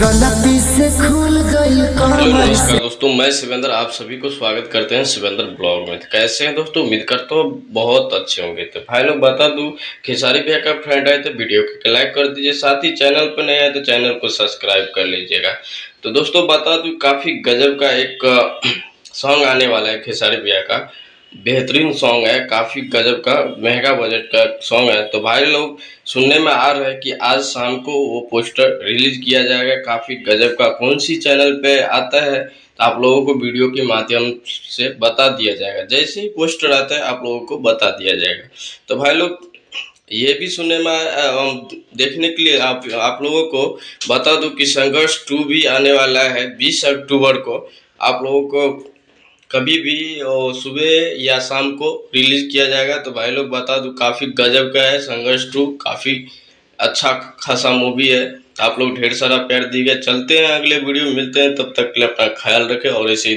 गलती से खुल गई हेलो कमर नमस्कार से। दोस्तों, मैं शिवेंद्र आप सभी को स्वागत करते हैं शिवेंद्र ब्लॉग में। तो कैसे हैं दोस्तों? उम्मीद करता हूं बहुत अच्छे होंगे। तो भाई लोग बता दूं, खेसारी भैया का फ्रेंड आए तो वीडियो को लाइक कर दीजिए, साथ ही चैनल पर नए आए तो चैनल को सब्सक्राइब कर लीजिएगा। तो दोस्तों बता दूं, काफी गजब का एक सॉन्ग आने वाला है खेसारी भैया का। बेहतरीन सॉन्ग है, काफी गजब का महंगा बजट का सॉन्ग है। तो भाई लोग सुनने में आ रहा है कि आज शाम को वो पोस्टर रिलीज किया जाएगा, काफी गजब का। कौन सी चैनल पे आता है तो आप लोगों को वीडियो के माध्यम से बता दिया जाएगा। जैसे ही पोस्टर आता है आप लोगों को बता दिया जाएगा। तो भाई लोग ये भी सुनने में देखने के लिए आप लोगों को बता दूं कि संघर्ष 2 भी आने वाला है 20 अक्टूबर को। आप लोगों को कभी भी सुबह या शाम को रिलीज किया जाएगा। तो भाई लोग बता दूं, काफी गजब का है संघर्ष 2, काफी अच्छा खासा मूवी है। आप लोग ढेर सारा प्यार दीजिए। चलते हैं अगले वीडियो में, मिलते हैं, तब तक के लिए अपना ख्याल रखें और ऐसे ही